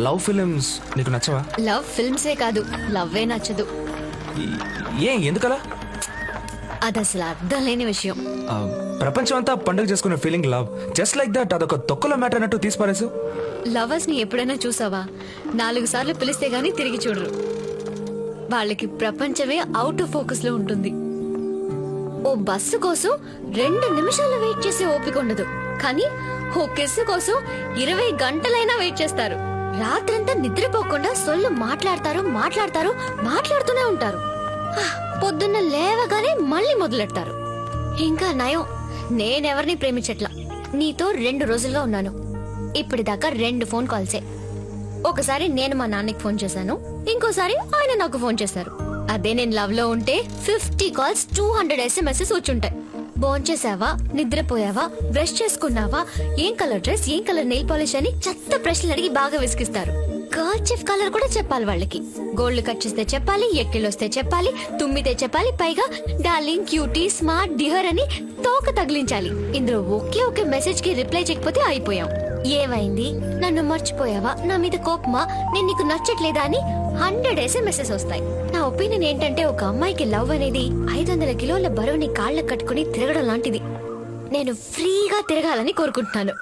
Love films నీకు నచ్చవా? Love ఫిల్మ్సే కాదు, లవ్వే నచ్చదు. ఎందుకలా? అది అసలు అర్థం లేని విషయం. ప్రపంచం అంతా పండుగ చేసుకునే feeling love, just like that. అదొక తొక్కలో మ్యాటర్ అన్నట్టు తీసిపారేసు. లవర్స్ ని ఎప్పుడైనా చూసావా? 4 సార్లు పిలిస్తే గానీ తిరిగి చూడరు. వాళ్ళకి ప్రపంచమే అవుట్ ఆఫ్ ఫోకస్ లో ఉంటుంది. ఓ బస్సు కోసం 2 నిమిషాలు వెయిట్ చేసే ఓపిక ఉండదు, కానీ ఓ కిస్సు కోసం 20 గంటలైనా వెయిట్ చేస్తారు. రాత్రంతా నిద్రపోకుండా సొల్లు మాట్లాడుతూనే ఉంటారు. పొద్దున్న లేవగానే మళ్ళీ మొదలెడతారు. ఇంకా నయం, నేనెవరిని ప్రేమించట్లా. నీతో 2 రోజులుగా ఉన్నాను. ఇప్పటిదాకా 2 ఫోన్ కాల్సే. ఒకసారి నేను మా నాన్నకి ఫోన్ చేశాను, ఇంకోసారి ఆయన నాకు ఫోన్ చేశారు. అదే నేను లవ్ లో ఉంటే 50 కాల్స్, 200 SMS వచ్చుంటాయి. భోంచేసావా, నిద్రపోయావా, బ్రష్ చేసుకున్నావా, ఏం కలర్ డ్రెస్, ఏం కలర్ నెయిల్ పాలిష్ అని చెత్త ప్రశ్నలు అడిగి బాగా విసిగిస్తారు. కర్చీఫ్ కలర్ కూడా చెప్పాలి వాళ్ళకి. గోల్డ్ కట్ చేస్తే చెప్పాలి, ఎక్కిళ్ళొస్తే చెప్పాలి, తుమ్మితే చెప్పాలి, పైగా డార్లింగ్, క్యూటీ, స్మార్ట్, డియర్ అని తోక తగిలించాలి. ఇందులో ఒకే మెసేజ్ కి రిప్లై చేయకపోతే అయిపోయాం. ఏమైంది, నన్ను మర్చిపోయావా, నా మీద కోపమా, నేను నీకు నచ్చట్లేదా అని 100 SMS వస్తాయి. నా ఒపీనియన్ ఏంటంటే, ఒక అమ్మాయికి లవ్ అనేది 500 కిలోల బరువుని కాళ్ళకు కట్టుకుని తిరగడం లాంటిది. నేను ఫ్రీగా తిరగాలని కోరుకుంటున్నాను.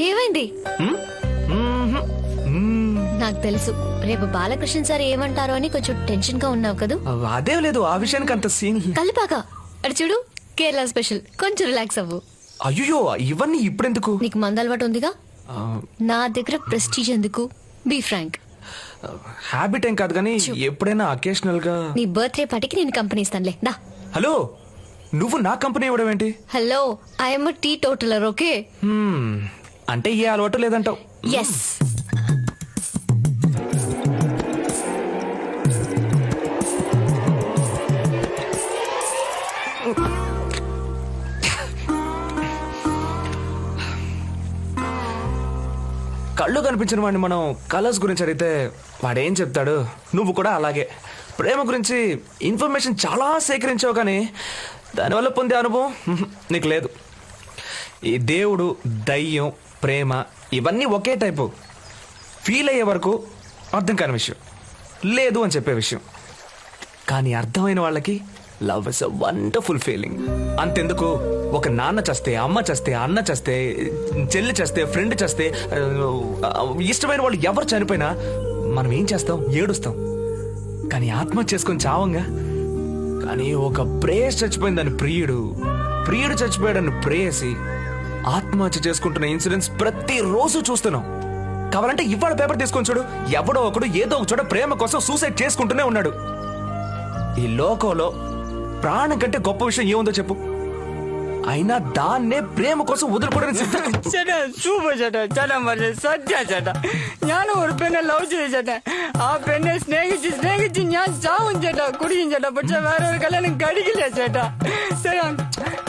ఏమైంది? నాకు తెలుసు, రేపు బాలకృష్ణ సార్ ఏమంటారో అని కొంచెం టెన్షన్ గా ఉన్నావు కదా. అదేం లేదు, ఆ విషయానికి అంత సీన్. కలిపాక అడు చూడు, కేరళ స్పెషల్, కొంచెం రిలాక్స్ అవ్వు. అయ్యో, ఇవన్నీ ఇప్పుడెందుకు? నీకు మంద అలవాటు ఉందిగా, నా దగ్గర ప్రెస్టీజ్ ఎందుకు? Be Frank. హ్యాబిట్ ఏం కాదు కానీ ఎప్పుడైనా అకేషనల్ గా. నీ బర్త్డే పార్టీకి నేను కంపెనీ ఇస్తానులే, దా. హలో, నువ్వు నా కంపెనీ ఇవ్వడం ఏంటి? Hello, I'm teetotaler, okay? అంటే ఏ అలవాటు లేదంటావు? ఎస్. కళ్ళు కనిపించిన వాడిని మనం కలర్స్ గురించి అడిగితే వాడేం చెప్తాడు? నువ్వు కూడా అలాగే ప్రేమ గురించి ఇన్ఫర్మేషన్ చాలా సేకరించావు, కానీ దానివల్ల పొందే అనుభవం నీకు లేదు. ఈ దేవుడు, దయ్యం, ప్రేమ ఇవన్నీ ఒకే టైపు. ఫీల్ అయ్యే వరకు అర్థం కాని విషయం, లేదు అని చెప్పే విషయం. కానీ అర్థమైన వాళ్ళకి love is a wonderful feeling. అంతెందుకు, ఒక నాన్న చేస్తే, అమ్మ చేస్తే, అన్న చేస్తే, చెల్లి చేస్తే, ఫ్రెండ్ చేస్తే, ఇష్టమైన వాళ్ళు ఎవరు చనిపోయినా మనం ఏం చేస్తాం? ఏడుస్తాం. కానీ ఆత్మహత్య చేసుకొని చావంగా. కానీ ఒక ప్రేయస్ చచ్చిపోయిందని ప్రియుడు చచ్చిపోయాడని ప్రేయసి ఆత్మహత్య చేసుకుంటున్న ఇన్సిడెంట్స్ ప్రతిరోజు చూస్తున్నాం. కావాలంటే ఇవాళ పేపర్ తీసుకొని చూడు, ఎవడో ఒకడు ఏదో ఒక చోట ప్రేమ కోసం సూసైడ్ చేసుకుంటూనే ఉన్నాడు. ఈ లోకంలో ప్రాణం కంటే గొప్ప విషయం ఏముందో చెప్పు? అయినా దాన్నే ప్రేమ కోసం വതുൽപൊടനെ ചേട്ടാ സൂപ്പർ ചേട്ടാ ചേട്ടാ പറഞ്ഞ സത്യ ചേട്ടാ ഞാൻ ഒരു പെണ്ണെ ലവ് ചെയ്തു ചേട്ടാ ആ പെണ്ണെ സ്നേഹിച്ച് ഞാൻ ചാവും ചേട്ടാ കുടിക്കും ചേട്ടാ പക്ഷെ വേറെ ഒരു കല്യാണം കഴിക്കില്ല ചേട്ടാ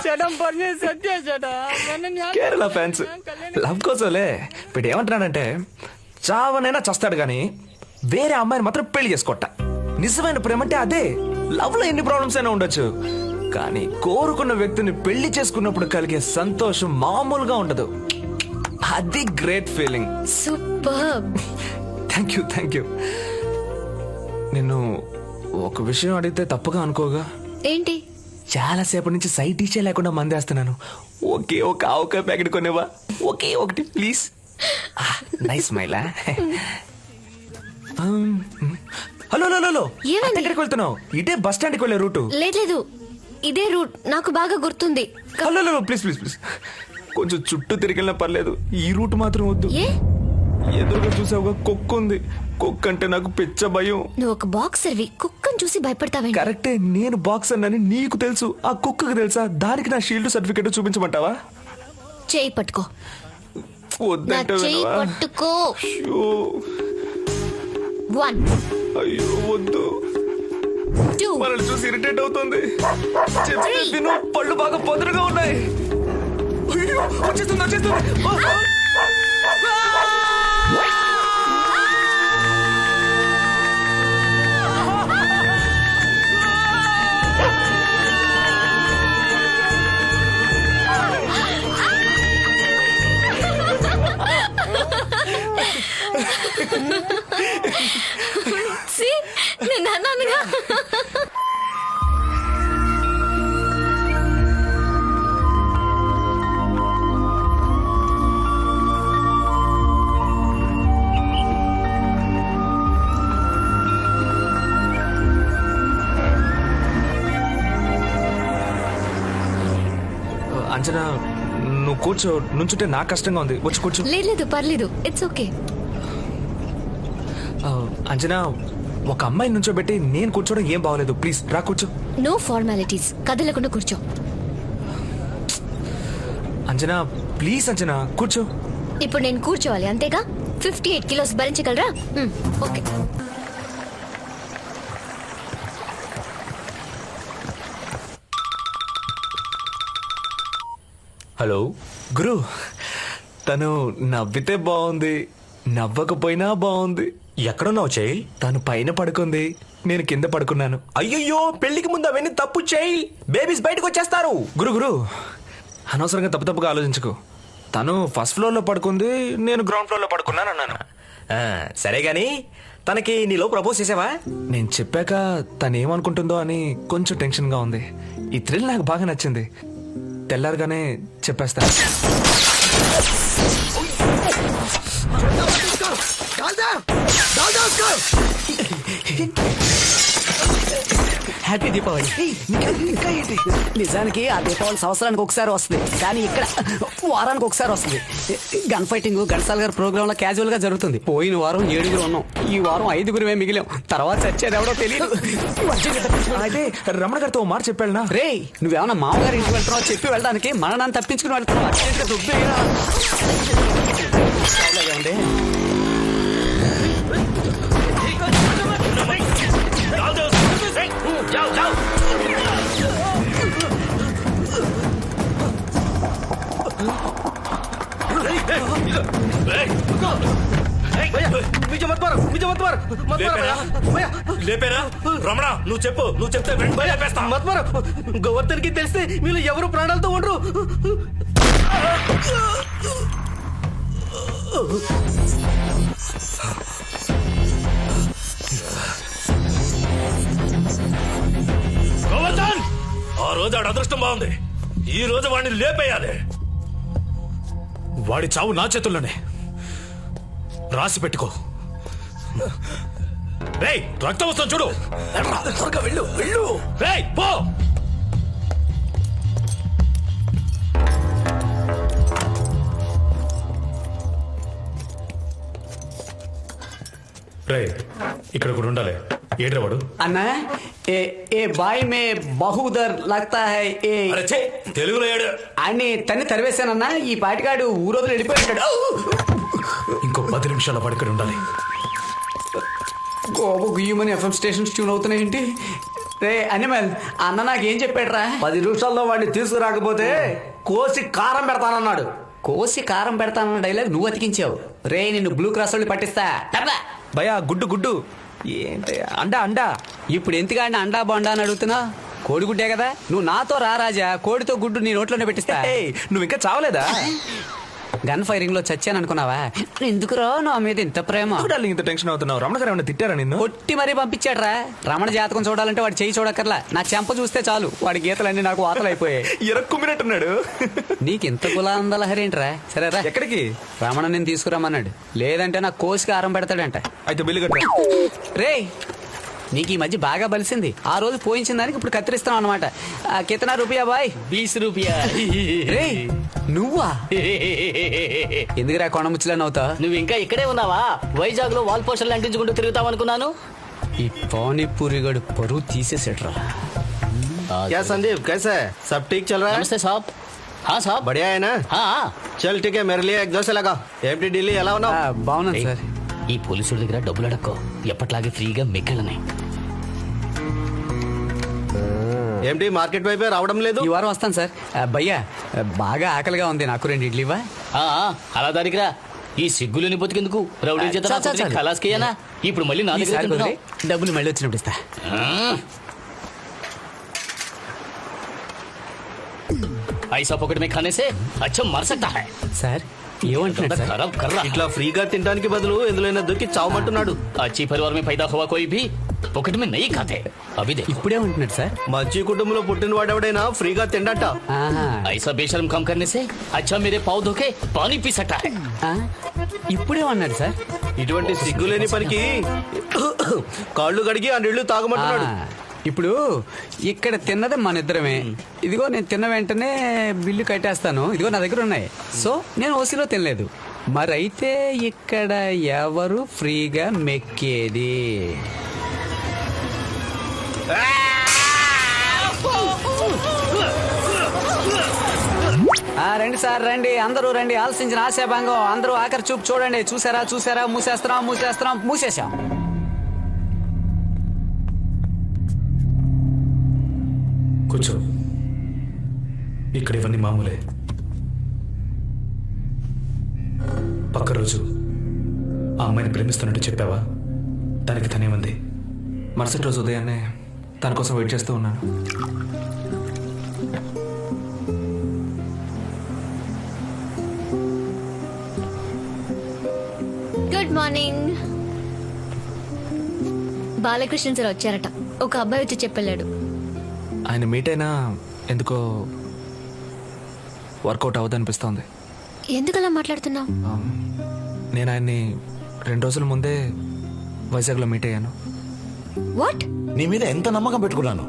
ചേട്ടാ പറഞ്ഞ సత్య ചേട്ടാ కేరళ ఫ్యాన్స్ లవ్ కోసంలే ఇప్పుడు ఏమంటున్నాడంటే చావనైనా చస్తాడు కానీ వేరే అమ్మాయిని మాత్రం పెళ్లి చేసుకోట. నిజమైన ప్రేమ అంటే అదే. లవ్ లో ఎన్ని ప్రాబ్లమ్స్ అయినా ఉండొచ్చు, కానీ కోరుకున్న వ్యక్తిని పెళ్లి చేసుకున్నప్పుడు కలిగే సంతోషం మామూలుగా ఉండదు. అది great feeling. Super. Thank you. నిన్ను ఒక విషయం అడిగితే తప్పుగా అనుకోగా? ఏంటి? చాలా సేపటి నుంచి సైట్ ఇచ్చే లేకుండా మందేస్తున్నాను. ఒకే ఒక ఆవకాయ ప్యాకెట్ కొనేవా? ఒకే ఒకటి ప్లీజ్. నైస్ స్మైలా. హలో ఎక్కడికి వెళ్తున్నావు? ఇదే బస్ స్టాండ్కి వెళ్ళే రూటు? లేదు, ఇదే రూట్, నాకు బాగా గుర్తుంది. హలో ప్లీజ్ కొంచెం చుట్టూ తిరిగినా పర్లేదు, ఈ రూట్ మాత్రం వద్దు. ఎదురుగా చూసావుగా కుక్క ఉంది. కుక్క అంటే నాకు పిచ్చ భయం. నువ్వు ఒక బాక్సర్వి, కుక్కను చూసి భయపడతావే. కరెక్టే, నేను బాక్సర్ అని నీకు తెలుసు, ఆ కుక్కకు తెలుసా? దానికి నా షీల్డ్ సర్టిఫికేట్ చూపించమంటావా? చేయి పట్టుకో. వద్దంటే పట్టుకో. 1 అయ్యో వద్దు, 2 మనల్ని చూసి ఇరిటేట్ అవుతుంది. విను, పళ్ళు బాగా పొదరుగా ఉన్నాయి. వచ్చేస్తుంది. అంజనా నువ్వు కూర్చో, నుంచుంటే నాకు కష్టంగా ఉంది, వచ్చి కూర్చో. లేదు పర్లేదు, ఇట్స్ ఓకే. అంజనా, ఒక అమ్మాయిని నుంచోబెట్టి నేను కూర్చోవడం ఏం బాగోలేదు, ప్లీజ్ రా కూర్చో. నో ఫార్మాలిటీస్, కదలకుండా కూర్చో. అంజనా ప్లీజ్, అంజనా కూర్చో. ఇప్పుడు నేను కూర్చోవాలి అంతేగా? 58 కిలోస్ భరించగలరా? ఓకే. హలో గురు, తను నవ్వితే బాగుంది, నవ్వకపోయినా బాగుంది. ఎక్కడున్నావు చెయ్యి? తను పైన పడుకుంది, నేను కింద పడుకున్నాను. అయ్యయ్యో, పెళ్లికి ముందు అవన్నీ తప్పు చెయ్యి, బేబీస్ బయటకు వచ్చేస్తారు. గురు అనవసరంగా తప్పుగా ఆలోచించుకో. తను ఫస్ట్ ఫ్లోర్ లో పడుకుంది, నేను గ్రౌండ్ ఫ్లోర్ లో పడుకున్నాను అన్నాను. ఆ, సరే గాని తనకి నీలో ప్రపోజ్ చేసావా? నేను చెప్పాక తను ఏమనుకుంటుందో అని కొంచెం టెన్షన్ గా ఉంది. ఈ థ్రిల్ నాకు బాగా నచ్చింది. తెల్లారగానే చెప్పేస్తా. హ్యాపీ దీపావళి. నిజానికి ఆ దీపావళి సంవత్సరానికి ఒకసారి వస్తుంది, కానీ ఇక్కడ వారానికి ఒకసారి వస్తుంది. గన్ ఫైటింగ్ ఘంటసాల గారి ప్రోగ్రామ్ లో క్యాజువల్ గా జరుగుతుంది. పోయిన వారం 7 ఉన్నాం, ఈ వారం 5 మిగిలాం. తర్వాత చచ్చేది ఎవడో తెలియదు. అయితే రమణ గారితో మాట చెప్పాడునా? రే, నువ్వేమన్నా మామగారి ఇంటికి వెళ్తున్నావు చెప్పి వెళ్ళడానికి, మననాన్ని తప్పించుకుని వెళ్తున్నావు. అర్జెంట్గా దుబ్బేయరా. ఉంది. లేపేరా రమణ, నువ్వు చెప్పు, నువ్వు చెప్తే గోవర్ధన్ కి తెలిస్తే వీళ్ళు ఎవరు ప్రాణాలతో ఉండరు. గోవర్ధన్, ఆ రోజు ఆడ అదృష్టం బాగుంది, ఈ రోజు వాడిని లేపేయాలి. వాడి చావు నా చేతుల్లోనే, రాసి పెట్టుకో. రేయ్, రక్తం వస్తుంది చూడు. త్వరగా వెళ్ళు వెళ్ళు. రేయ్ పో. రేయ్, ఇక్కడ కూడా ఉండాలి. ఏడ్రా వాడు? అన్నా, ఏ బాయ్ మే బహుదర్ లగ్తా హై ఏ. అరే ఛే, తెలుగులో ఏడు. అన్ని తన్ని తరివేశానన్నా. ఈ పాటికాడు ఊరోజులు వెళ్ళిపోయాడు. ఇంకో 10 నిమిషాల వాడు ఇక్కడ ఉండాలి. గోబు గుయ్యమని ఎఫ్ఎం స్టేషన్స్ ట్యూన్ అవుతున్నాయేంటి? రే అనిమల్, అన్న నాకేం చెప్పాడు రా? 10 నిమిషాల్లో వాడిని తీసుకురాకపోతే కోసి కారం పెడతానన్నాడు. కోసి కారం పెడతానన్న డైలాగ్ నువ్వు అతికించావు. రే, నిన్ను బ్లూ క్రాస్ వాళ్ళు పట్టిస్తా. టర్రా. భయా గుడ్డు ఏంటి అండా ఇప్పుడు ఎందుకంటే అండా బొండా అని అడుగుతున్నా? కోడిగుడ్డే కదా. నువ్వు నాతో రా రాజా, కోడితో గుడ్డు నీ నోట్లోనే పెట్టిస్తా. నువ్వు ఇంకా చావలేదా? గన్ ఫైరింగ్ లో చచ్చాను అనుకున్నావా? ఎందుకురా నా మీద ఇంత ప్రేమ? చూడాలి, ఇంత టెన్షన్ అవుతున్నావు. రమణ గారు ఏమన్నా తిట్టారా నిన్ను? కొట్టి మరీ పంపించాడ్రా. రమణ జాతకం చూడాలంటే వాడు చెయ్యి చూడక్కర్లా, నా చెంప చూస్తే చాలు వాడి గీతలన్నీ నాకు వాతలు అయిపోయాయి. ఎరక్కుమ్మినట్టున్నాడు. నీకు ఇంత కులాందలహరేంట్రా? సరేరా, ఎక్కడికి? రమణ నేను తీసుకురమ్మన్నాడు, లేదంటే నా కోసికి ఆరం పెడతాడంట. అయితే బిల్లు కట్టా. రే, నీకు ఈ మధ్య బాగా బలిసింది. ఆ రోజు పోయించిన దానికి ఇప్పుడు కత్తిరిస్తున్నావు అనమాట. కితనా రూపాయ బాయ్? 20 రూపాయ. రే, నువ్వా? ఎందుకురా కొండముచ్చులని అవుతా? నువ్వు ఇంకా ఇక్కడే ఉన్నావా? వైజాగ్ లో వాల్ పోస్టర్లు అంటించుకుంటూ తిరుగుతావు అనుకున్నాను. ఈ పానీపూరి గడు పరువు తీసేసేట్రా. क्या संदीप, कैसा है? सब ठीक चल रहा है? నమస్తే సాబ్. హా సాబ్. बढ़िया है ना? హా. चल ठीक है, मेरे लिए एक दो से लगा. एमटी ఢిల్లీ ఎలా ఉన్నావు? బాగున్నాను సార్. ఈ పోలీసుల దగ్గర డబ్బులు అడక్కో, ఎప్పట్లాగే ఫ్రీగా మిగిలినాయి. ఏమిటి మార్కెట్ వైపే రావడం లేదు? ఈ వారం వస్తాను సార్. భయ్యా, బాగా ఆకలిగా ఉంది, నాకు 2 ఇడ్లీవా? అలా దానికి రా. ఈ సిగ్గులని బతికెందుకు? రౌడీ చేత చాలు, చాలు, చాలు. ఖలాస్కేయనా? ఇప్పుడు మళ్ళీ నా దగ్గర ఈసారి తింటున్నావు. కుదిరి, డబ్బులు మళ్ళీ వచ్చినప్పుడు ఇస్తా. ऐसा पॉकेट में खाने से अच्छा मर सकता है. సార్ ఏమంటున్నాడు సార్? खराब कर रहा है. ఇట్లా ఫ్రీగా తినడానికి బదులు ఎందులోనే దొరికి చావమంటున్నాడు. अच्छी परिवार में पैदा हुआ कोई भी पॉकेट में नहीं खाते. अभी देखो. ఇప్పుడేమంటున్నాడు సార్? మంచి కుటుంబంలో పుట్టిన వాడెవడైనా ఫ్రీగా తిండట. ఆహా. ऐसा बेशर्म काम करने से अच्छा मेरे पाँव धो के पानी पी सकता है. ఆ? ఇప్పుడేమన్నాడు సార్? ఇటువంటి సిగ్గులేని పనికి కాళ్ళు కడిగి ఆ నీళ్లు తాగమంటున్నాడు. ఆ, ఇప్పుడు ఇక్కడ తిన్నది మన ఇద్దరమే. ఇదిగో నేను తిన్న వెంటనే బిల్లు కట్టేస్తాను. ఇదిగో నా దగ్గర ఉన్నాయి. సో నేను ఓసీలో తినలేదు. మరైతే ఇక్కడ ఎవరు ఫ్రీగా మెక్కేది? రండి సార్, రండి, అందరూ రండి. ఆలోచించిన ఆశాభంగం. అందరూ ఆఖరి చూపు చూడండి. చూసారా? మూసేసాం. కూర్చో. ఇక్కడ ఇవన్నీ మామూలే. పక్క రోజు ఆ అమ్మాయిని ప్రేమిస్తున్నట్టు చెప్పావా? దానికి తనేమంది? మరుసటి రోజు ఉదయాన్నే తన కోసం వెయిట్ చేస్తూ ఉన్నాను. Good morning. బాలకృష్ణ సార్ వచ్చారట. ఒక అబ్బాయి వచ్చి చెప్పెళ్ళాడు. ఆయన మీట్ అయినా ఎందుకో వర్కౌట్ అవ్వదనిపిస్తోంది. ఎందుకలా మాట్లాడుతున్నావు? నేను ఆయన్ని 2 రోజుల ముందే వైజాగ్లో మీట్ అయ్యాను. వాట్? నీ మీద ఎంత నమ్మకం పెట్టుకున్నాను.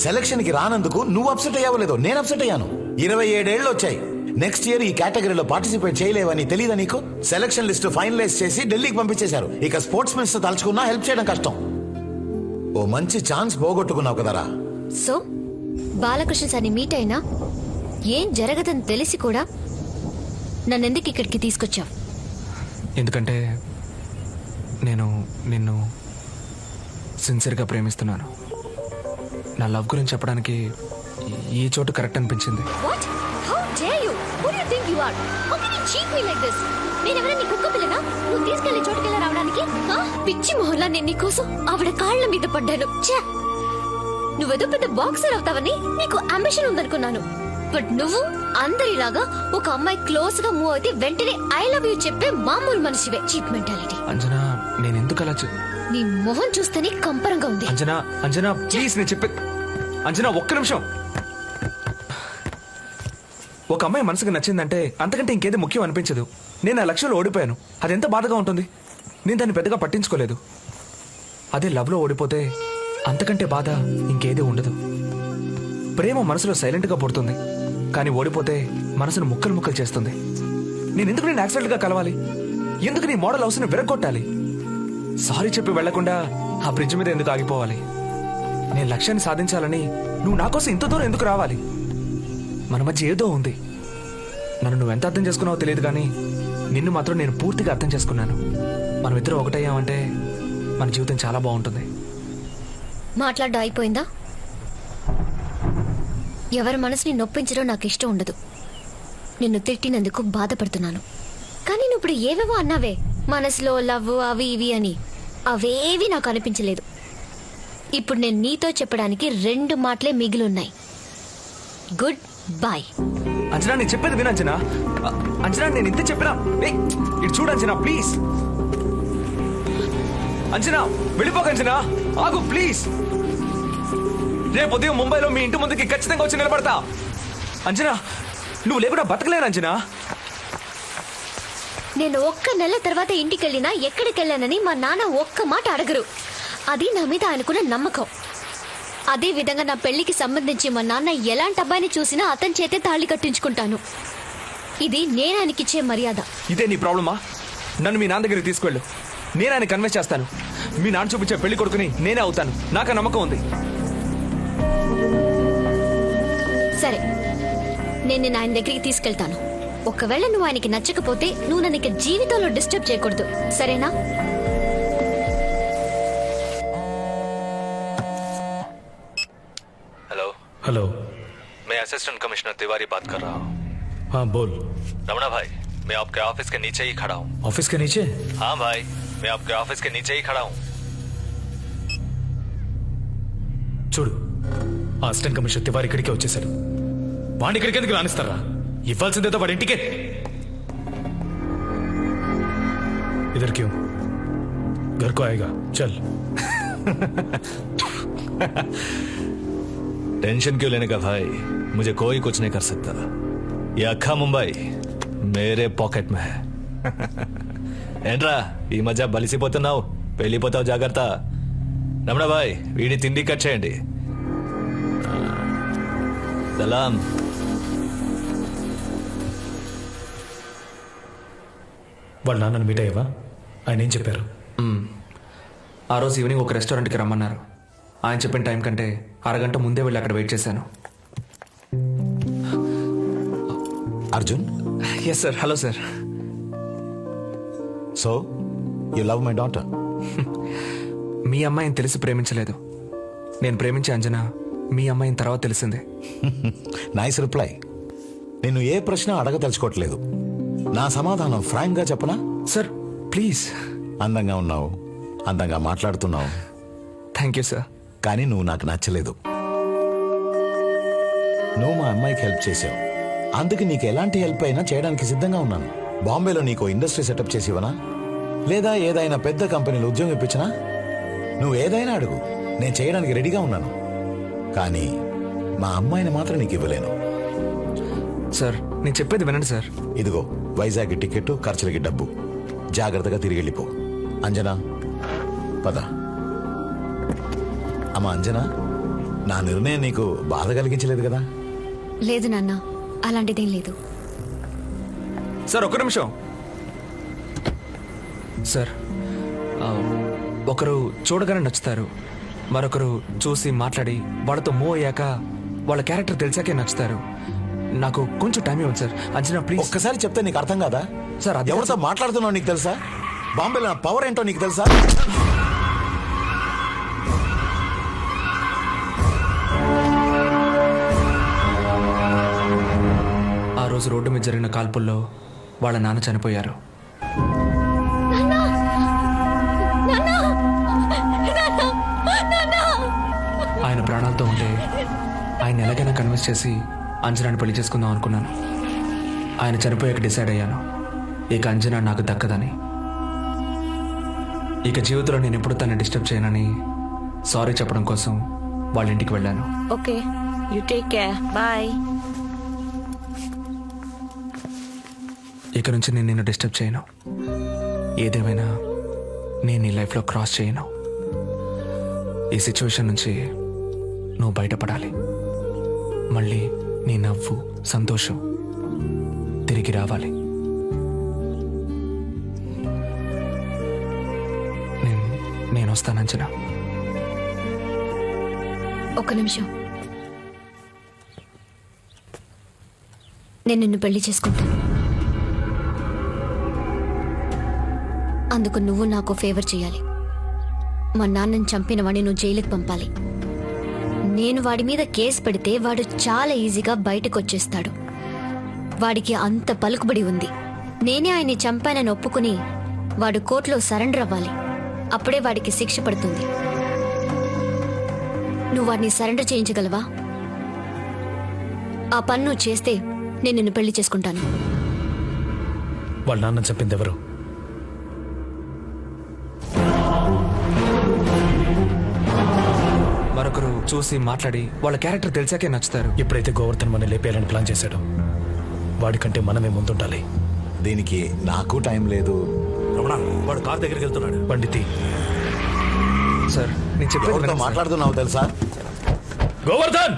సెలక్షన్ కి రానందుకు నువ్వు అప్సెట్ అయ్యావో లేదో నేను అప్సెట్ అయ్యాను. 27 ఏళ్ళు వచ్చాయి. నెక్స్ట్ ఇయర్ ఈ కేటగిరీలో పార్టిసిపేట్ చేయలేవని తెలీదా నీకు? సెలక్షన్ లిస్ట్ ఫైనలైజ్ చేసి ఢిల్లీకి పంపించేశారు. ఇక స్పోర్ట్స్ మినిస్టర్ తలుచుకున్నా హెల్ప్ చేయడం కష్టం. ఓ మంచి ఛాన్స్ పోగొట్టుకున్నావు కదరా. సో బాలకృష్ణ సార్ని మీట్ అయినా ఏం జరగదని తెలిసి కూడా నన్నెందుకు ఇక్కడికి తీసుకొచ్చావు? ఎందుకంటే నేను నిన్ను సిన్సియర్గా ప్రేమిస్తున్నాను. నా లవ్ గురించి చెప్పడానికి ఈ చోటు కరెక్ట్ అనిపించింది. What? How dare you? Who do you think you are? How can you cheat me like this? నేను ఎవరైనా నీ కుక్క పిల్లనా? నువ్వు తీసుకెళ్లే చోటుకెళ్ళ రావడానికి? పిచ్చి మొహల్లా నేను నీ కోసం ఆవిడ కాళ్ళ మీద పడ్డాను. ఛే! నువ్వేదో పెద్ద బాక్సర్ అవుతావని నీకు అంబిషన్ ఉందనుకున్నాను. బట్ నువ్వు అందరిలాగా ఒక అమ్మాయి క్లోజ్ గా మూవ్ అయితే వెంటనే ఐ లవ్ యూ చెప్పే మామూలు మనిషివే. Cheap mentality. అంజనా, నేను ఎందుకు అలా నీ మొహం చూస్తేనే కంపరంగా ఉంది. అంజనా ప్లీజ్, నేను చెప్పే. అంజనా ఒక్క నిమిషం. ఒక అమ్మాయి మనసుకు నచ్చిందంటే అంతకంటే ఇంకేది ముఖ్యం అనిపించదు. నేను ఆ లక్ష్యంలో ఓడిపోయాను. అది ఎంత బాధగా ఉంటుంది. నేను దాన్ని పెద్దగా పట్టించుకోలేదు. అదే లవ్లో ఓడిపోతే అంతకంటే బాధ ఇంకేది ఉండదు. ప్రేమ మనసులో సైలెంట్గా పుడుతుంది, కానీ ఓడిపోతే మనసును ముక్కలు ముక్కలు చేస్తుంది. నేను ఎందుకు నేను యాక్సిడెంట్గా కలవాలి? ఎందుకు నీ మోడల్ హౌస్ని విరగొట్టాలి? సారీ చెప్పి వెళ్లకుండా ఆ బ్రిడ్జ్ మీద ఎందుకు ఆగిపోవాలి? నేను లక్ష్యాన్ని సాధించాలని నువ్వు నా కోసం ఇంత దూరం ఎందుకు రావాలి? మన మధ్య ఏదో ఉంది. నన్ను నువ్వు ఎంత అర్థం చేసుకున్నావో తెలియదు, కానీ నిన్ను మాత్రం నేను పూర్తిగా అర్థం చేసుకున్నాను. మనం ఇద్దరం ఒకటయ్యామంటే మన జీవితం చాలా బాగుంటుంది. మాట్లాడడం అయిపోయిందా? ఎవరి మనసుని నొప్పించడం నాకు ఇష్టం ఉండదు. నిన్ను తిట్టినందుకు బాధపడుతున్నాను. కానీ నువ్వు ఇప్పుడు ఏవేవో అన్నావే, మనసులో లవ్ అవి ఇవి అని. అవేవి నాకు అనిపించలేదు. ఇప్పుడు నేను నీతో చెప్పడానికి 2 మాటలే మిగిలిన్నాయి. Good bye. అంజనా, నేను చెప్పేది విను అంజనా. అంజనా, నేను ఇంత చెప్పినా ఇటు చూడు అంజనా, ప్లీజ్. అంజనా, వెళ్ళిపోక అంజనా, ఆగు ప్లీజ్. రేపు ఉదయం ముంబైలో మీ ఇంటి ముందుకి ఖచ్చితంగా వచ్చి నిలబడతా. అంజనా, నువ్వు లేకుండా బతకలేను అంజనా. నేను 1 నెల తర్వాత ఇంటికి వెళ్ళినా ఎక్కడికి వెళ్ళానని మా నాన్న ఒక్క మాట అడగరు. అది నా మీద ఆయనకున్న నమ్మకం. అదే విధంగా నా పెళ్లికి సంబంధించి మా నాన్న ఎలాంటి అబ్బాయిని చూసినా అతని చేతే తాళి కట్టించుకుంటాను. ఇది నేను ఆయనకిచ్చే మర్యాద. ఇదే నీ ప్రాబ్లమా? నన్ను మీ నాన్న దగ్గరికి తీసుకెళ్ళు. నేను ఆయన కన్విన్స్ చేస్తాను. మీ నాన్న చూపించే పెళ్లి కొడుకుని నేనే అవుతాను. నాకు ఆ నమ్మకం ఉంది. సరే, నేను నిన్ను ఆయన దగ్గరికి తీసుకెళ్తాను. ఒకవేళ నువ్వు ఆయనకి నచ్చకపోతే నువ్వు నన్ను ఇక జీవితంలో డిస్టర్బ్ చేయకూడదు, సరేనా? हेलो हेलो, मैं असिस्टेंट कमिश्नर तिवारी बात कर रहा हूँ. हाँ बोल. रमणा भाई, मैं आपके ऑफिस के नीचे ही खड़ा हूँ. ऑफिस के नीचे? हाँ भाई, मैं आपके ऑफिस के नीचे ही खड़ा हूँ. చూడు, ఆ అసిస్టెంట్ కమిషనర్ తివారి ఇక్కడికే వచ్చేసాడు. వాడిని ఇక్కడికి ఎందుకు రానిస్తారా? ఇవ్వాల్సిందేదో వాడి ఇంటికే. इधर क्यों? घर को आएगा, चल. टेंशन क्यों लेने का भाई, मुझे कोई कुछ नहीं कर सकता. ये अक्खा मुंबई मेरे पॉकेट में है. ఏంట్రా ఈ మధ్య బలిసిపోతున్నావు? వెళ్ళిపోతావు, జాగ్రత్త. రమణాబాయ్ వీడి తిండి కట్ చేయండి. సలాం. వాళ్ళ నాన్నని మీట్ అయ్యావా? ఆయన ఏం చెప్పారు? ఆ రోజు ఈవినింగ్ ఒక రెస్టారెంట్కి రమ్మన్నారు. ఆయన చెప్పిన టైం కంటే అరగంట ముందే వెళ్ళి అక్కడ వెయిట్ చేశాను. Arjun, yes sir. Hello sir. So you love my daughter? మీ అమ్మాయిని తెలిసి ప్రేమించలేదు. నేను ప్రేమించే అంజనా మీ అమ్మాయిని తర్వాత తెలిసిందే. Nice reply. నేను ఏ ప్రశ్న అడగదలుచుకోవట్లేదు. నా సమాధానం ఫ్రాంక్ గా చెప్పనా? Sir please. అందంగా ఉన్నావు, అందంగా మాట్లాడుతున్నావు, థ్యాంక్ యూ సార్. కానీ నువ్వు నాకు నచ్చలేదు. నువ్వు మా అమ్మాయికి హెల్ప్ చేసావు, అందుకు నీకు ఎలాంటి హెల్ప్ అయినా చేయడానికి సిద్ధంగా ఉన్నాను. బాంబేలో నీకు ఇండస్ట్రీ సెటప్ చేసి ఇవ్వనా, లేదా ఏదైనా పెద్ద కంపెనీలో ఉద్యోగం ఇప్పించనా? నువ్వు ఏదైనా అడుగు, నేను చేయడానికి రెడీగా ఉన్నాను. కానీ మా అమ్మాయిని మాత్రం నీకు ఇవ్వలేను. సార్ నేను చెప్పేది వినండి సార్. ఇదిగో వైజాగ్ టికెట్, ఖర్చులకి డబ్బు. జాగ్రత్తగా తిరిగి వెళ్ళిపో. అంజనా పద. అమ్మా అంజనా, నా నిర్ణయం నీకు బాధ కలిగించలేదు కదా? లేదు నాన్న, అలాంటిదేం లేదు. సార్ ఒక్క నిమిషం. సార్ ఒకరు చూడగానే నచ్చుతారు, మరొకరు చూసి మాట్లాడి వాళ్ళతో మూవ్ అయ్యాక వాళ్ళ క్యారెక్టర్ తెలిసాకే నచ్చుతారు. నాకు కొంచెం టైం ఇవ్వండి సార్. అంజనా ప్లీజ్. ఒక్కసారి చెప్తే నీకు అర్థం కాదా? సార్ అది ఎవరితో మాట్లాడుతున్నావు నీకు తెలుసా? బాంబేలో నా పవర్ ఏంటో నీకు తెలుసా? ఆ రోజు రోడ్డు మీద జరిగిన కాల్పుల్లో వాళ్ళ నాన్న చనిపోయారు. ఆయన ప్రాణాలతో ఉంటే ఆయన ఎలాగైనా కన్విన్స్ చేసి అంజనాని పెళ్లి చేసుకుందాం అనుకున్నాను. ఆయన చనిపోయాక డిసైడ్ అయ్యాను, ఇక అంజనా నాకు దక్కదని. ఇక జీవితంలో నేను ఎప్పుడు తనని డిస్టర్బ్ చేయనని సారీ చెప్పడం కోసం వాళ్ళ ఇంటికి వెళ్ళాను. Okay, you take care, bye. ఇక నుంచి నేను నిన్ను డిస్టర్బ్ చేయను. ఏదేమైనా నేను నీ లైఫ్లో క్రాస్ చేయను. ఈ సిచ్యువేషన్ నుంచి నువ్వు బయటపడాలి. మళ్ళీ నీ నవ్వు, సంతోషం తిరిగి రావాలి. నేను వస్తాను అంజనా. ఒక్క నిమిషం. నేను నిన్ను పెళ్లి చేసుకుంటాను. అందుకు నువ్వు నాకు ఫేవర్ చేయాలి. మా నాన్నని చంపిన వాడిని నువ్వు జైలుకి పంపాలి. నేను వాడి మీద కేసు పెడితే వాడు చాలా ఈజీగా బయటకు వచ్చేస్తాడు. వాడికి అంత పలుకుబడి ఉంది. నేనే ఆయన్ని చంపానని ఒప్పుకుని వాడు కోర్టులో సరెండర్ అవ్వాలి. అప్పుడే వాడికి శిక్ష పడుతుంది. నువ్వు వాడిని సరెండర్ చేయించగలవా? ఆ పని నువ్వు చేస్తే నేను నిన్ను పెళ్లి చేసుకుంటాను. వాళ్ళ నాన్న చెప్పింది ఎవరు? మరొకరు చూసి మాట్లాడి వాళ్ళ క్యారెక్టర్ తెలిసాకే నచ్చుతారు. ఎప్పుడైతే గోవర్ధన్ మన లేపేయాలని ప్లాన్ చేశాడో వాడికంటే మనమే ముందుండాలి. దీనికి నాకు టైం లేదు. రమణ, వాడు కార్ దగ్గరికి వెళ్తున్నాడు. పండితి, సార్ నేను చెప్పేది ఎవరితో వినండి సార్. మాట్లాడుతున్నావు తెలుసా? గోవర్ధన్!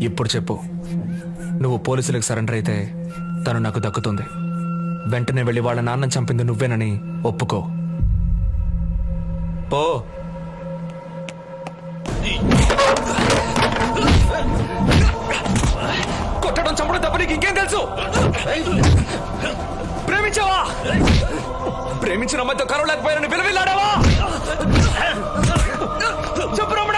ఇప్పుడు చెప్పు, నువ్వు పోలీసులకు సరెండర్ అయితే తను నాకు దక్కుతుంది. వెంటనే వెళ్ళి వాళ్ళ నాన్నని చంపింది నువ్వేనని ఒప్పుకో. పో. కొట్టడం, చంపడం తప్ప నీకు ఇంకేం తెలుసు? ప్రేమించావా? ప్రేమించిన అమ్మాయితో కరవలేకపోయానని విలువిల్లాడావా? చెప్పు రమణ.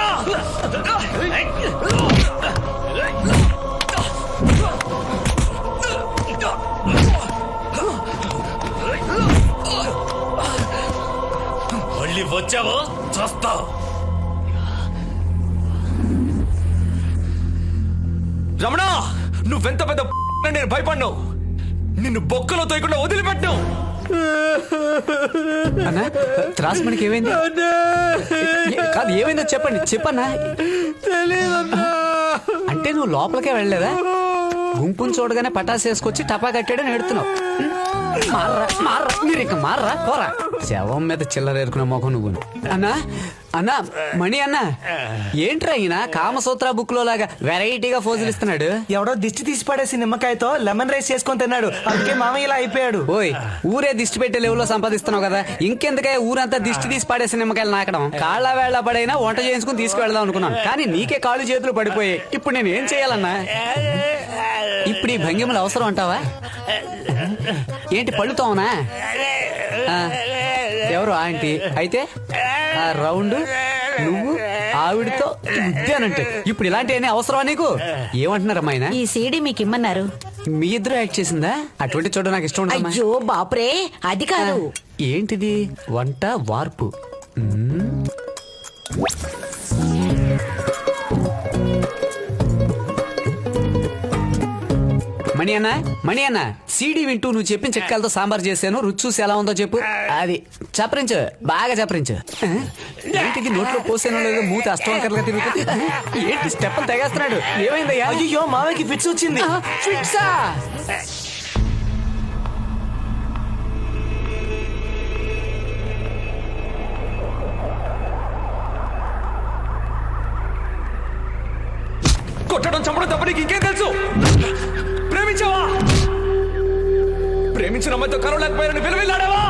మళ్ళీ వచ్చావో చస్తావు. రమణ, నువ్వెంత పెద్ద నేను భయపడ్డావు. నిన్ను బొక్కలో తోయకుండా వదిలిపెట్టావు. అన్నా త్రాస్మణికి ఏమైంది? కాదు ఏమైందో చెప్పన్నా. అంటే నువ్వు లోపలికే వెళ్ళలేదా? గుంపుని చూడగానే పటాసు వేసుకొచ్చి టపా కట్టాడని ఎడుతున్నావు. మార్రా మీరు ఇంకా మార్రా పోరా. శవం మీద చిల్లర ఏరుకున్న మొఖం నువ్వు. అన్నా మణి అన్నా, ఏంట్రా ఈయన కామసూత్ర బుక్ లో లాగా వెరైటీగా ఫోజులు ఇస్తున్నాడు? ఎవడో దిష్టి తీసి పడేసి నిమ్మకాయతో లెమన్ రైస్ చేసుకొని తిన్నాడు, అందుకే మామయ్య ఇలా అయిపోయాడు. ఓయ్ ఊరే దిష్టి పెట్టే లెవెల్లో సంపాదిస్తున్నావు కదా, ఇంకెందుకే ఊరంతా దిష్టి తీసి పడేసి నిమ్మకాయలు నాకడం? కాళ్ళ వేళ్ల పడైనా వంట చేయించుకుని తీసుకువెళ్దాం అనుకున్నాను, కానీ నీకే కాళ్ళు చేతులు పడిపోయాయి. ఇప్పుడు నేను ఏం చేయాలన్నా? ఇప్పుడు ఈ భంగిమలు అవసరం అంటావా? ఏంటి పళ్ళుతోనా? ఎవరు ఆంటీ అయితే ఆ రౌండ్ నువ్వు ఆవిడతో ఉద్యానంటే ఇప్పుడు ఇలాంటివన్నీ అవసరమా నీకు? ఏమంటున్నారమ్మా ఆయన? ఈ సీడీ మీకు ఇమ్మన్నారు. మీ ఇద్దరు యాక్ట్ చేసిందా? అటువంటి చూడ నాకు ఇష్టం ఉండదమ్మా. అయ్యో బాపురే, అది కాదు. ఏంటిది? వంట వార్పు. మణి అన్న సీడీ వింటూ నువ్వు చెప్పిన చిట్కాలతో సాంబార్ చేశాను, రుచి చూసి ఎలా ఉందో చెప్పు. అది చప్పరించు, బాగా చప్పరించు. ఏంటిది నోట్లో పోసానో లేదో మూత అష్టవంకరగా తిరుగుతుంది. ఏంటి స్టెప్ తెగేస్తున్నాడు? ఏమైందయ్యా? అయ్యో మామయ్యకి ఫిట్స్ వచ్చింది. ఫిట్సా? కొట్టడం చంపడం తప్ప నీకు ఇంకేం తెలుసు? ప్రేమించావా? ప్రేమించిన అమ్మాయితో కరవలేకపోయారని విలువెళ్ళాడావా?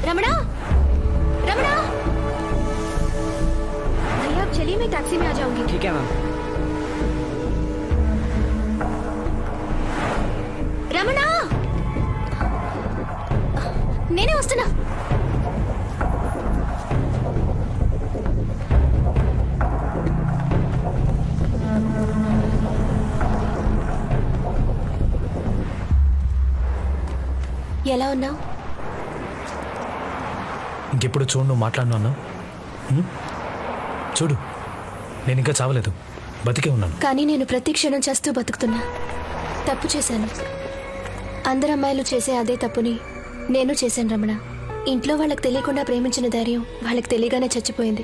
रमणा रमणा भैया आप चलिए, मैं टैक्सी में आ जाऊंगी. ठीक है मैम. రమణ నేనే వస్తున్నా. ఎలా ఉన్నావు? ఇంకెప్పుడు చూడు నువ్వు మాట్లాడినా అన్నా. చూడు నేను ఇంకా చావలేదు, బతికే ఉన్నాను. కానీ నేను ప్రతి క్షణం చేస్తూ బతుకుతున్నా. తప్పు చేశాను. అందరు అమ్మాయిలు చేసే అదే తప్పుని నేను చేశాను రమణ. ఇంట్లో వాళ్ళకి తెలియకుండా ప్రేమించిన ధైర్యం వాళ్ళకి తెలియగానే చచ్చిపోయింది.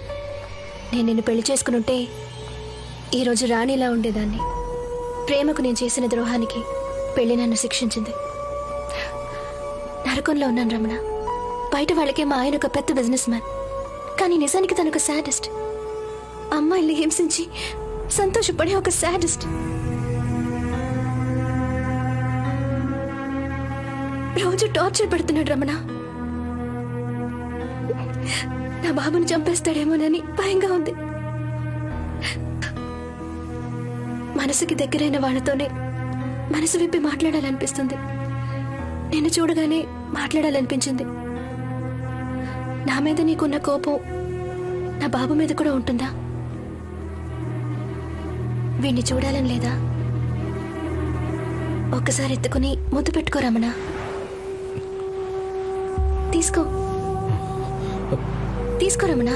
నేను నిన్ను పెళ్లి చేసుకునుంటే ఈరోజు రాణిలా ఉండేదాన్ని. ప్రేమకు నేను చేసిన ద్రోహానికి పెళ్లి నన్ను శిక్షించింది. నరకంలో ఉన్నాను రమణ. బయట వాళ్ళకే మా ఆయన ఒక పెద్ద బిజినెస్ మ్యాన్, కానీ నిజానికి తను ఒక సాడిస్ట్. అమ్మాయిల్ని హింసించి సంతోషపడే ఒక సాడిస్ట్. రోజు టార్చర్ పెడుతున్నాడు రమణ. నా బాబుని చంపేస్తాడేమోనని భయంగా ఉంది. మనసుకి దగ్గరైన వాళ్ళతోనే మనసు విప్పి మాట్లాడాలనిపిస్తుంది. నిన్ను చూడగానే మాట్లాడాలనిపించింది. నా మీద నీకున్న కోపం నా బాబు మీద కూడా ఉంటుందా? వీణ్ణి చూడాలని లేదా? ఒక్కసారి ఎత్తుకుని ముద్దు పెట్టుకో రమణ. తీసుకో రమణ.